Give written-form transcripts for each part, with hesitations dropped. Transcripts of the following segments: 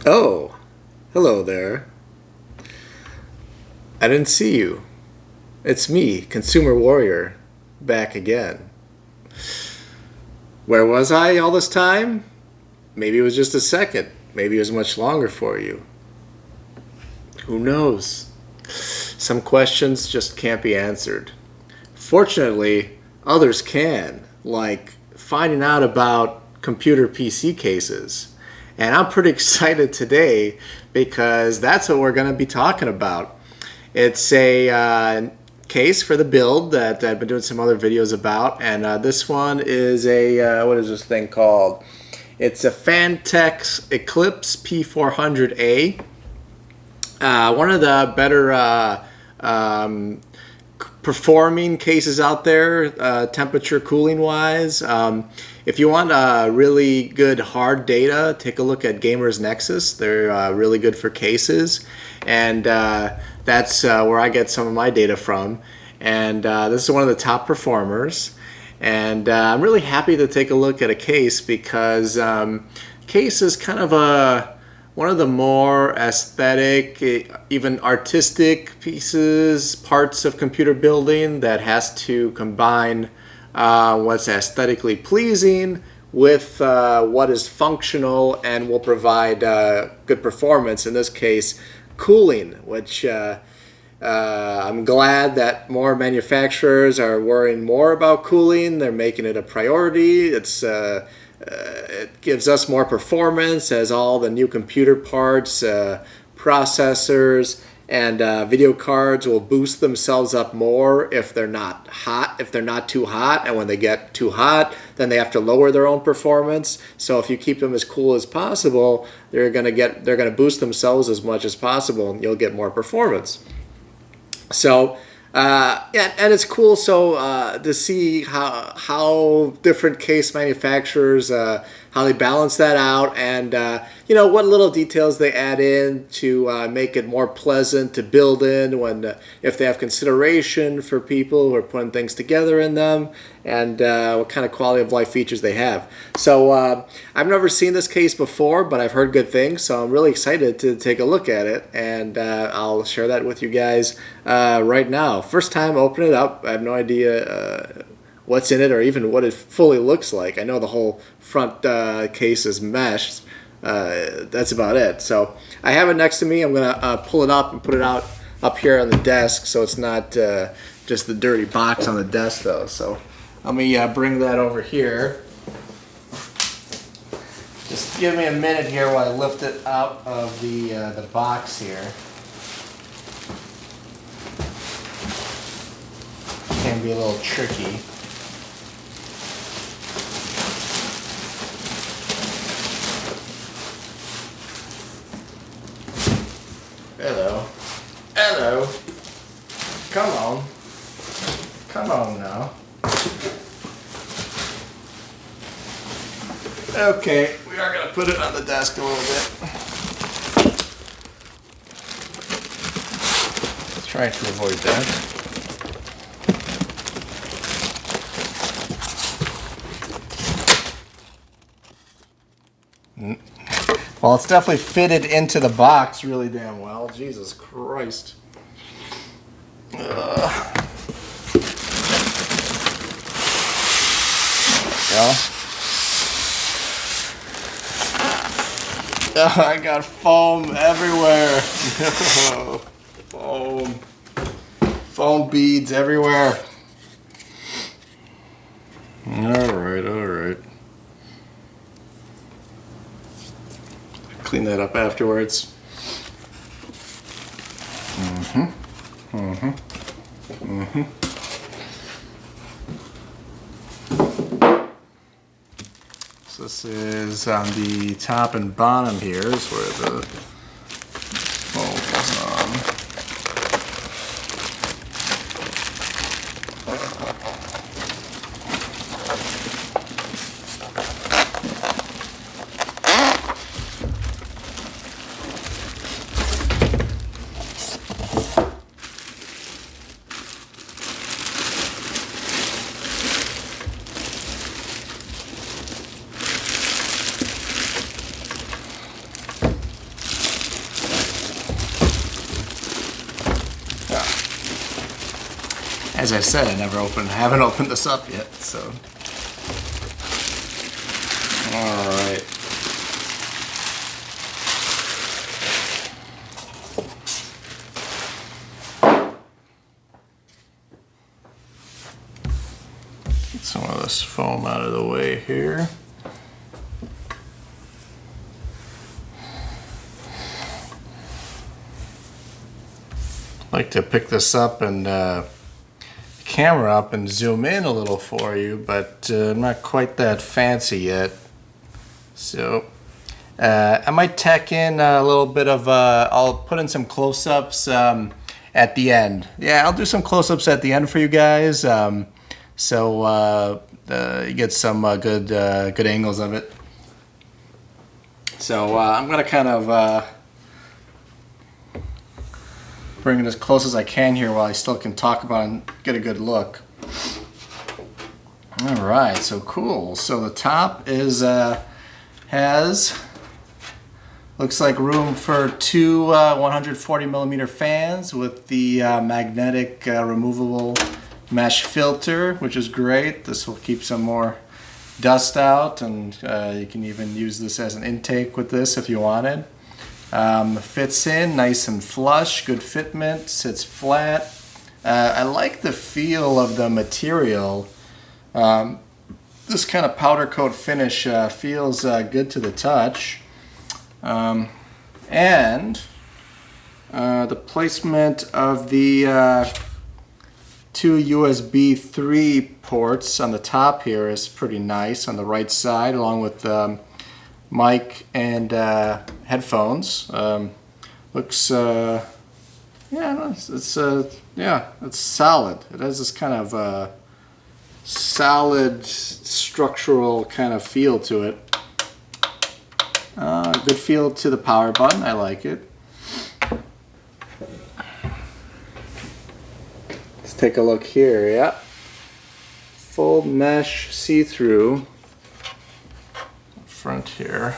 Oh, hello there. I didn't see you. It's me, Consumer Warrior, back again. Where was I all this time? Maybe it was just a second. Maybe it was much longer for you. Who knows? Some questions just can't be answered. Fortunately, others can, like finding out about computer PC cases. And I'm pretty excited today because that's what we're going to be talking about. It's a case for the build that I've been doing some other videos about, and this one is a, what is this thing called? It's a Phanteks Eclipse P400a. One of the better performing cases out there, temperature cooling wise. If you want really good hard data, take a look at Gamers Nexus. They're really good for cases, and that's where I get some of my data from. And this is one of the top performers, and I'm really happy to take a look at a case because case is kind of one of the more aesthetic, even artistic parts of computer building that has to combine what's aesthetically pleasing with what is functional and will provide good performance. In this case, cooling, which I'm glad that more manufacturers are worrying more about cooling. They're making it a priority. It gives us more performance as all the new computer parts, processors, and video cards will boost themselves up more if they're not hot, if they're not too hot. And when they get too hot, then they have to lower their own performance. So if you keep them as cool as possible, they're gonna boost themselves as much as possible, and you'll get more performance. So yeah, and it's cool to see how different case manufacturers how they balance that out, and what little details they add in to make it more pleasant to build in if they have consideration for people who are putting things together in them, and what kind of quality of life features they have. So I've never seen this case before, but I've heard good things, so I'm really excited to take a look at it, and I'll share that with you guys right now. First time opening it up, I have no idea what's in it or even what it fully looks like. I know the whole front case is meshed. That's about it. So I have it next to me. I'm gonna pull it up and put it out up here on the desk, so it's not just the dirty box on the desk though. So let me bring that over here. Just give me a minute here while I lift it out of the box here. Can be a little tricky. Hello. Come on now. Okay, we are gonna put it on the desk a little bit. Trying to avoid that. Well, it's definitely fitted into the box really damn well. Jesus Christ. Oh, I got foam everywhere. Foam beads everywhere. All right. Clean that up afterwards. So this is on the top and bottom here is where the foam is on. As I said, I haven't opened this up yet, so. All right. Get some of this foam out of the way here. I like to pick this up and camera up and zoom in a little for you, but I'm not quite that fancy yet. So I might tack in a little bit of, I'll put in some close-ups at the end. Yeah, I'll do some close-ups at the end for you guys, so you get some good angles of it. So I'm gonna kind of bring it as close as I can here while I still can talk about it and get a good look. All right, so cool. So the top is looks like room for two 140 millimeter fans with the magnetic removable mesh filter, which is great. This will keep some more dust out, and you can even use this as an intake with this if you wanted. Fits in nice and flush, good fitment, sits flat. I like the feel of the material. This kind of powder coat finish feels good to the touch. And the placement of the two USB 3 ports on the top here is pretty nice on the right side, along with mic and headphones. Looks yeah, it's solid. It has this kind of solid structural kind of feel to it. Good feel to the power button. I like it. Let's take a look here. Yeah, full mesh see-through front here.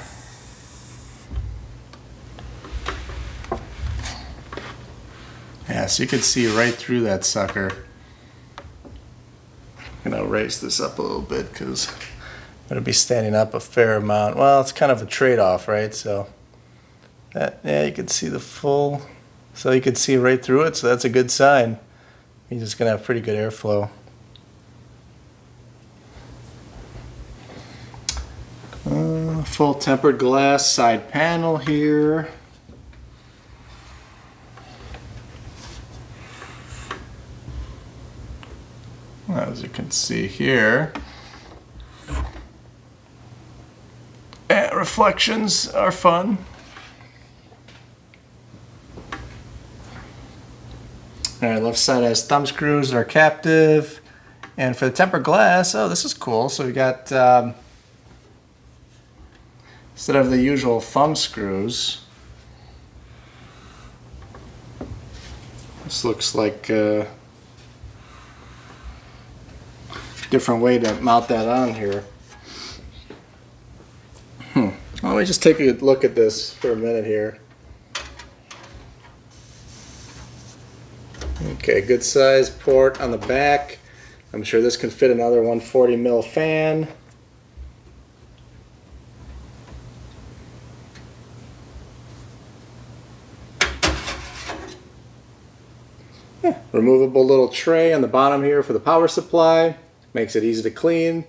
Yeah, so you can see right through that sucker. I'm gonna raise this up a little bit because I'm gonna be standing up a fair amount. Well, it's kind of a trade-off, right? So that, yeah, you can see the full, so you can see right through it, so that's a good sign. You're just gonna have pretty good airflow. Full tempered glass side panel here. As you can see here, and reflections are fun. All right, left side has thumb screws that are captive, and for the tempered glass, oh, this is cool. So we got instead of the usual thumb screws, this looks like a different way to mount that on here. Well, let me just take a look at this for a minute here. Okay, good size port on the back. I'm sure this can fit another 140 mil fan. Removable little tray on the bottom here for the power supply. Makes it easy to clean.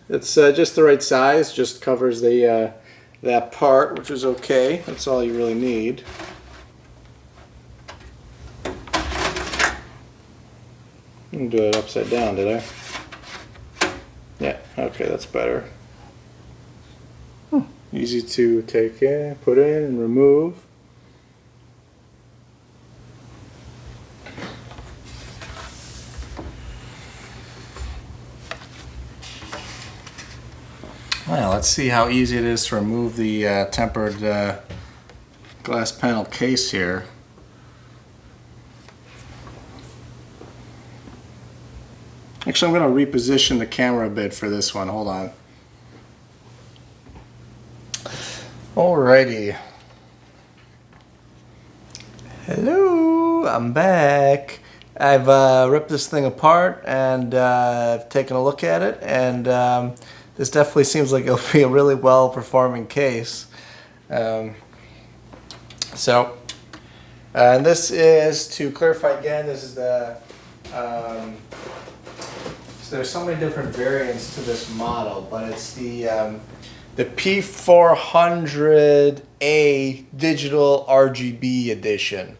It's just the right size. Just covers the that part, which is okay. That's all you really need. I didn't do it upside down, did I? Yeah. Okay, that's better. Easy to take in, put in, and remove. Well, let's see how easy it is to remove the tempered glass panel case here. Actually, I'm going to reposition the camera a bit for this one. Hold on. Alrighty. Hello, I'm back. I've ripped this thing apart and I've taken a look at it, and this definitely seems like it'll be a really well-performing case. And this is, to clarify again, this is the, so there's so many different variants to this model, but it's the P400a digital RGB edition.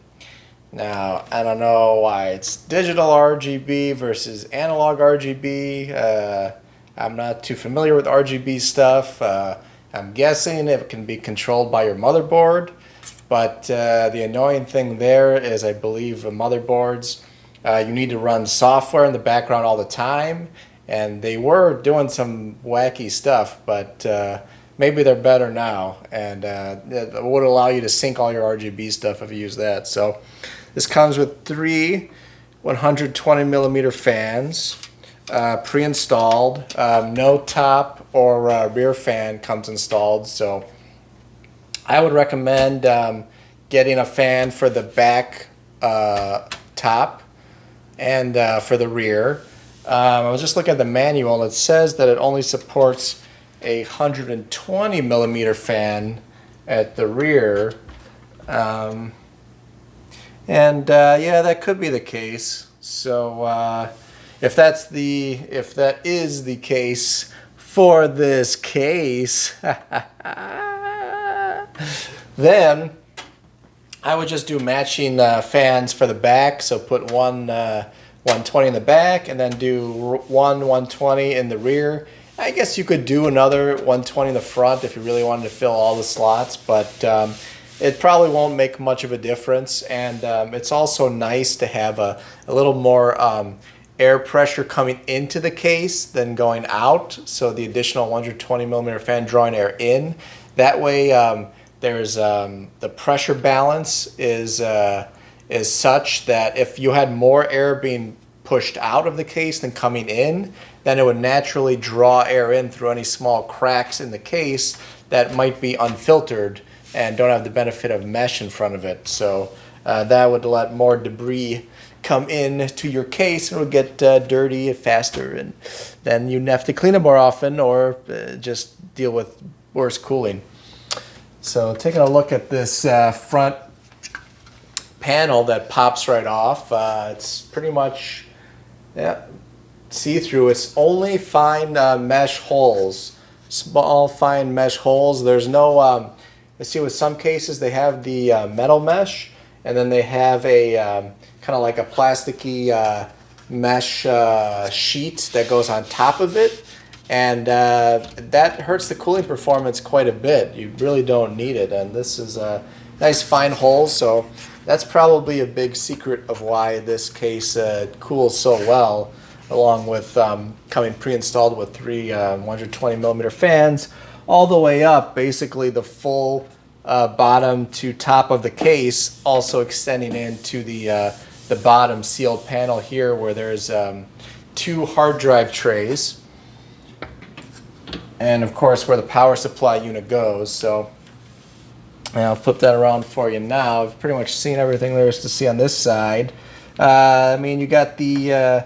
Now, I don't know why it's digital RGB versus analog RGB. I'm not too familiar with RGB stuff. I'm guessing it can be controlled by your motherboard, but the annoying thing there is, I believe, motherboards, you need to run software in the background all the time, and they were doing some wacky stuff, but maybe they're better now, and it would allow you to sync all your RGB stuff if you use that. So this comes with 3 120 millimeter fans, pre-installed. No top or rear fan comes installed, so I would recommend getting a fan for the back top and for the rear. I was just looking at the manual. It says that it only supports a 120 millimeter fan at the rear, yeah, that could be the case. So if that is the case for this case, then I would just do matching fans for the back. So put one 120 in the back, and then do one 120 in the rear. I guess you could do another 120 in the front if you really wanted to fill all the slots, but it probably won't make much of a difference. And it's also nice to have a little more air pressure coming into the case than going out. So the additional 120 millimeter fan drawing air in. That way there's the pressure balance is such that if you had more air being pushed out of the case than coming in, then it would naturally draw air in through any small cracks in the case that might be unfiltered and don't have the benefit of mesh in front of it. So that would let more debris come in to your case, and it would get dirty faster, and then you'd have to clean it more often, or just deal with worse cooling. So taking a look at this front panel that pops right off, it's pretty much see-through. It's only fine mesh holes, small fine mesh holes. There's no I see with some cases they have the metal mesh, and then they have a kind of like a plasticky mesh sheet that goes on top of it, and that hurts the cooling performance quite a bit. You really don't need it, and this is a nice fine hole, so that's probably a big secret of why this case cools so well, along with coming pre-installed with 3 120 millimeter fans all the way up, basically the full bottom to top of the case, also extending into the bottom sealed panel here, where there's 2 hard drive trays, and of course where the power supply unit goes. So I'll flip that around for you now. I've pretty much seen everything there is to see on this side. I mean, you got the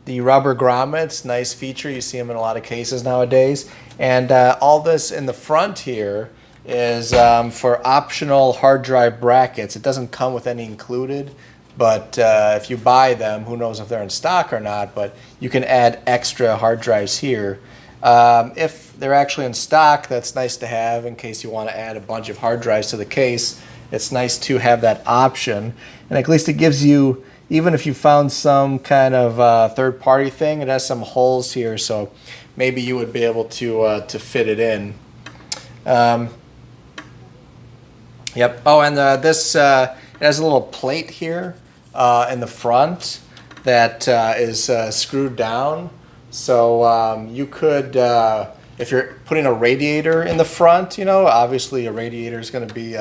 rubber grommets, nice feature. You see them in a lot of cases nowadays. And all this in the front here is for optional hard drive brackets. It doesn't come with any included, but if you buy them, who knows if they're in stock or not, but you can add extra hard drives here. If they're actually in stock, that's nice to have in case you want to add a bunch of hard drives to the case. It's nice to have that option, and at least it gives you, even if you found some kind of third-party thing, it has some holes here, so maybe you would be able to fit it in. Yep. Oh, and this it has a little plate here in the front that is screwed down. So you could, if you're putting a radiator in the front, you know, obviously a radiator is going to be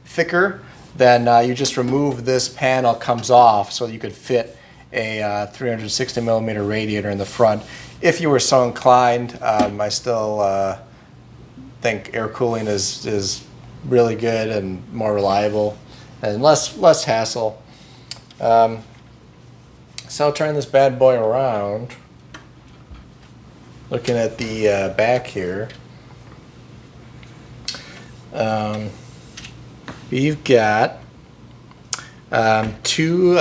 thicker, then you just remove this panel, comes off, so you could fit a 360 millimeter radiator in the front. If you were so inclined, I still think air cooling is really good and more reliable and less hassle. So I'll turn this bad boy around. Looking at the back here. We've got two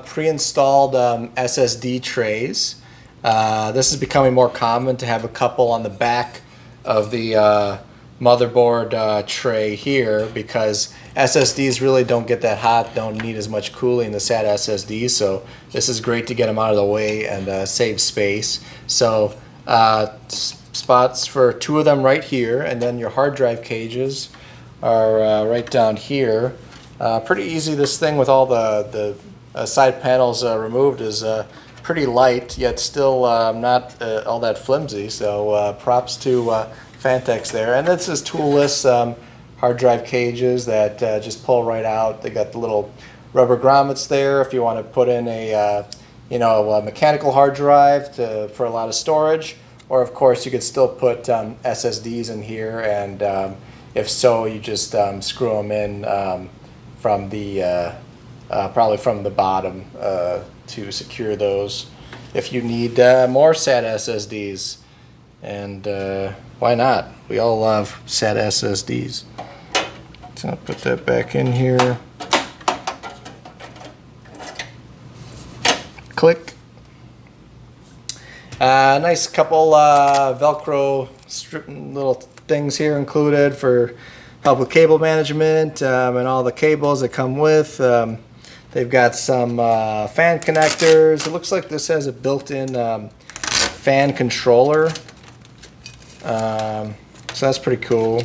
pre-installed SSD trays. This is becoming more common to have a couple on the back of the motherboard tray here, because SSDs really don't get that hot, don't need as much cooling as SATA SSDs, so this is great to get them out of the way and save space. So spots for two of them right here, and then your hard drive cages are right down here. Pretty easy. This thing with all the side panels removed is pretty light, yet still not all that flimsy, so props to Phanteks there. And this is toolless hard drive cages that just pull right out. They got the little rubber grommets there if you want to put in a a mechanical hard drive for a lot of storage, or of course you could still put SSDs in here, and if so, you just screw them in from the probably from the bottom to secure those if you need more SATA SSDs. And why not? We all love SATA SSDs. So I'll put that back in here. Click. Nice couple Velcro little things here included for help with cable management and all the cables that come with. They've got some fan connectors. It looks like this has a built-in fan controller. So that's pretty cool.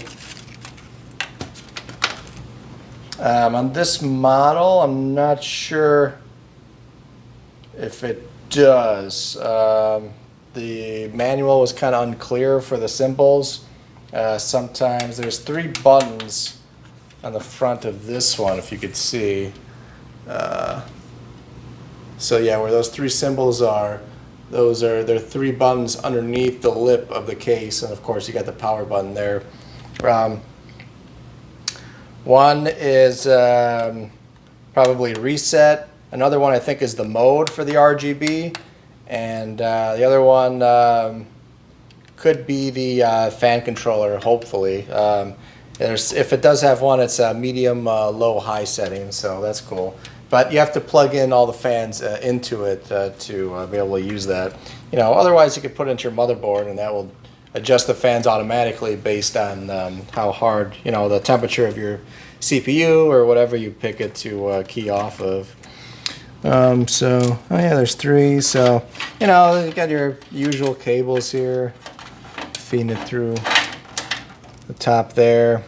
On this model, I'm not sure if it does. The manual was kind of unclear for the symbols. Sometimes there's 3 buttons on the front of this one, if you could see. So yeah, where those 3 symbols are, they're 3 buttons underneath the lip of the case, and of course you got the power button there. One is probably reset. Another one I think is the mode for the RGB, and the other one could be the fan controller, hopefully. If it does have one, it's a medium, low, high setting, so that's cool. But you have to plug in all the fans into it to be able to use that. Otherwise you could put it into your motherboard, and that will adjust the fans automatically based on how hard, the temperature of your CPU or whatever you pick it to key off of. Oh yeah, there's 3. So, you got your usual cables here, feeding it through the top there.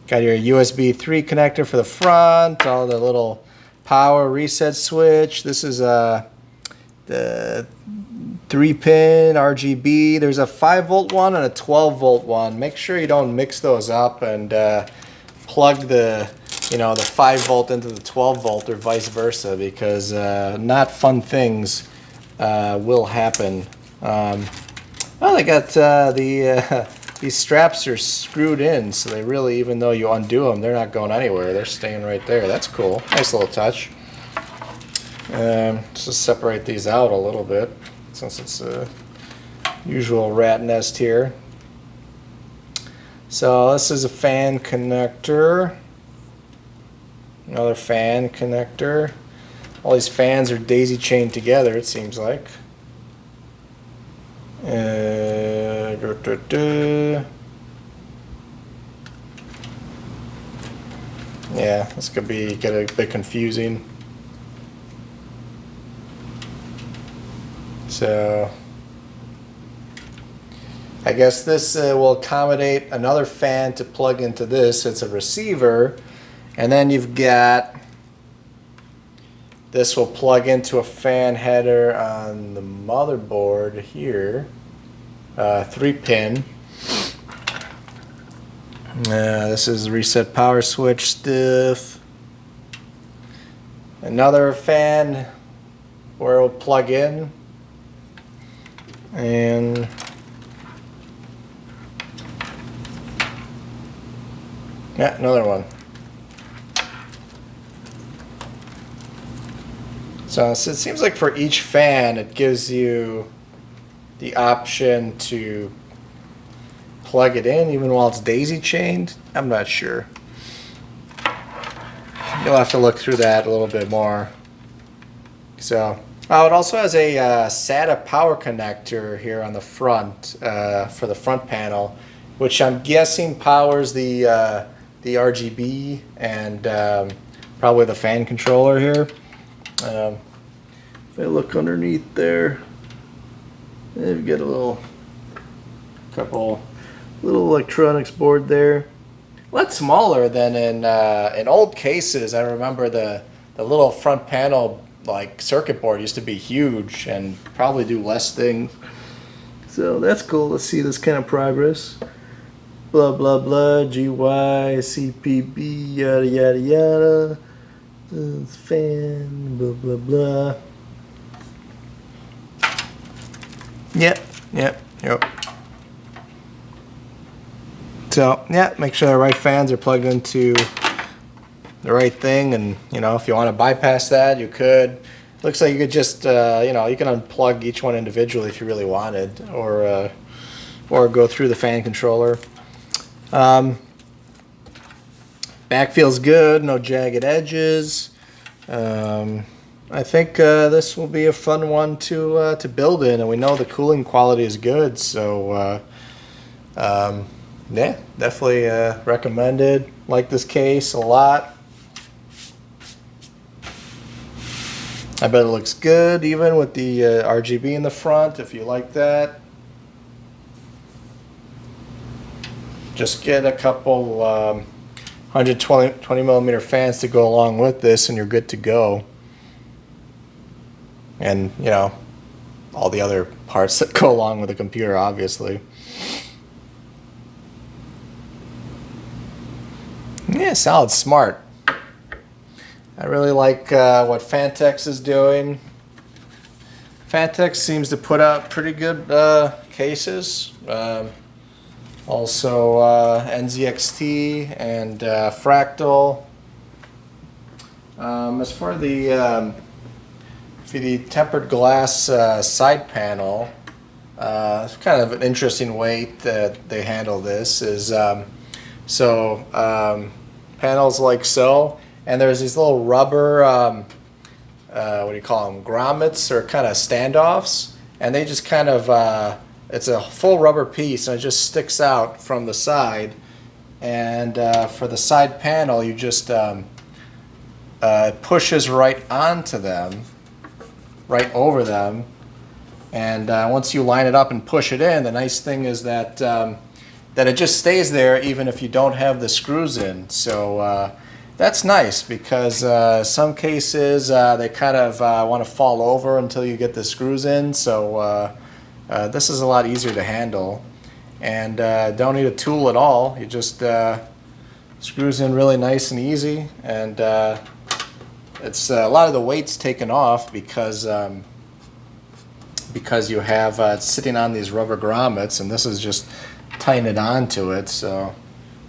Got your USB 3 connector for the front, all the little power reset switch. This is the 3-pin RGB. There's a 5-volt one and a 12-volt one. Make sure you don't mix those up and plug the 5-volt into the 12-volt or vice versa, because not fun things will happen. Well, they got these straps are screwed in, so they really, even though you undo them, they're not going anywhere. They're staying right there. That's cool. Nice little touch. Just separate these out a little bit, since it's a usual rat nest here. So this is a fan connector. Another fan connector. All these fans are daisy chained together, it seems like. Yeah, this could get a bit confusing. So I guess this will accommodate another fan to plug into this. It's a receiver, and then you've got this will plug into a fan header on the motherboard here. 3-pin. This is reset power switch stuff. Another fan where it will plug in, and yeah, another one. So it seems like for each fan, it gives you the option to plug it in even while it's daisy chained. I'm not sure. You'll have to look through that a little bit more. So, oh, it also has a SATA power connector here on the front for the front panel, which I'm guessing powers the RGB and probably the fan controller here. If I look underneath there, you get a couple little electronics board there. A lot smaller than in old cases. I remember the little front panel like circuit board used to be huge and probably do less things. So that's cool to see this kind of progress. Blah blah blah, GY, CPB, yada yada yada. Fan, blah blah blah. Yep. So yeah, make sure the right fans are plugged into the right thing, and you know, if you want to bypass that, you could. Looks like you could just you know, you can unplug each one individually if you really wanted, or go through the fan controller. Back feels good, no jagged edges. I think this will be a fun one to build in, and we know the cooling quality is good, so yeah, definitely recommended. Like this case a lot. I bet it looks good, even with the RGB in the front, if you like that. Just get a couple 120 millimeter fans to go along with this, and you're good to go. And, you know, all the other parts that go along with the computer, obviously. Yeah, solid smart. I really like what Phanteks is doing. Phanteks seems to put out pretty good cases. Also NZXT and Fractal. As for the tempered glass side panel, it's kind of an interesting way that they handle this. Is panels like so, and there's these little rubber what do you call them, grommets, or kind of standoffs, and they just kind of it's a full rubber piece, and it just sticks out from the side. And for the side panel, you just it pushes right onto them, right over them. And once you line it up and push it in, the nice thing is that that it just stays there even if you don't have the screws in. So that's nice, because some cases they kind of want to fall over until you get the screws in. So this is a lot easier to handle, and don't need a tool at all. You just screws in really nice and easy, and it's a lot of the weight's taken off because you have it's sitting on these rubber grommets, and this is just tying it onto it. So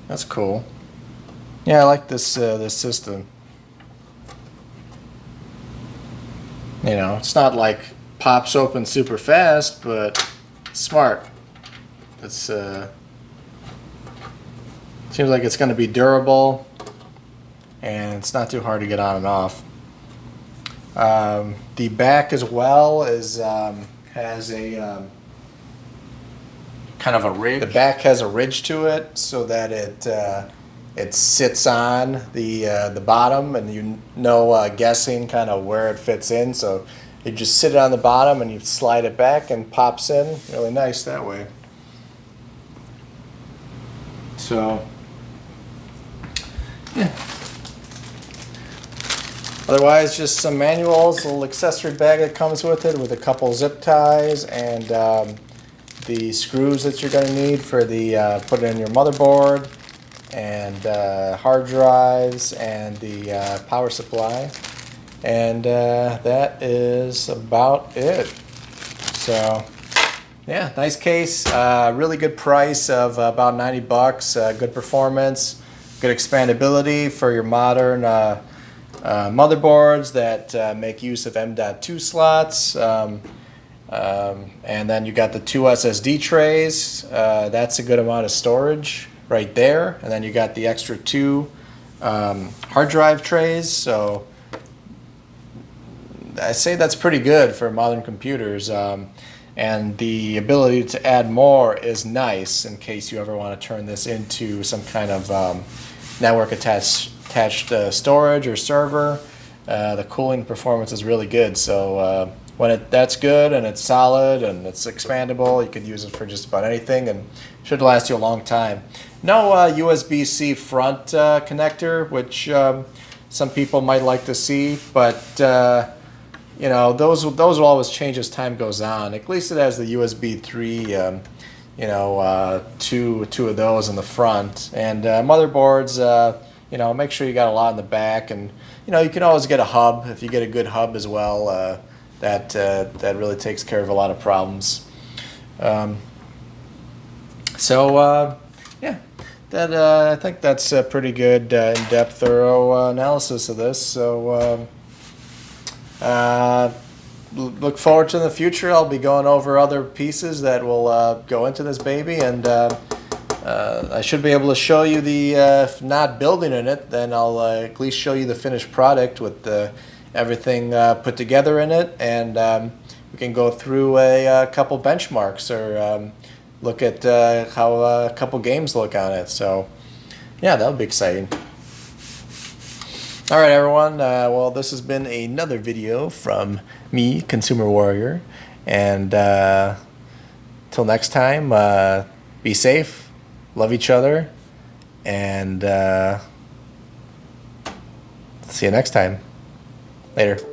that's cool. Yeah, I like this this system. You know, it's not like pops open super fast, but smart. It's seems like it's going to be durable, and it's not too hard to get on and off. The back as well is has a kind of a ridge. The back has a ridge to it, so that it sits on the bottom, and you know, guessing kind of where it fits in. So you just sit it on the bottom and you slide it back and pops in. Really nice that way. So yeah. Otherwise, just some manuals, a little accessory bag that comes with it, with a couple zip ties, and the screws that you're going to need for the put it in your motherboard, and hard drives, and the power supply. And that is about it. So yeah, nice case, really good price of about 90 bucks, good performance, good expandability for your modern motherboards that make use of M.2 slots. And then you got the 2 SSD trays. That's a good amount of storage right there. And then you got the extra 2 hard drive trays. So I say that's pretty good for modern computers. And the ability to add more is nice in case you ever want to turn this into some kind of network attached storage or server. The cooling performance is really good. So when that's good and it's solid and it's expandable, you could use it for just about anything and should last you a long time. No USB-C front connector, which some people might like to see, but you know, those will always change as time goes on. At least it has the USB 3, you know, two of those in the front. And motherboards, you know, make sure you got a lot in the back, and you know, you can always get a hub if you get a good hub as well. That really takes care of a lot of problems. Yeah, that I think that's a pretty good in-depth, thorough analysis of this. So look forward to the future. I'll be going over other pieces that will go into this baby, and I should be able to show you the, if not building in it, then I'll at least show you the finished product with everything put together in it, and we can go through a couple benchmarks or look at how a couple games look on it. So yeah, that'll be exciting. All right, everyone. Well, this has been another video from me, Consumer Warrior, and till next time, be safe, love each other, and see you next time. Later.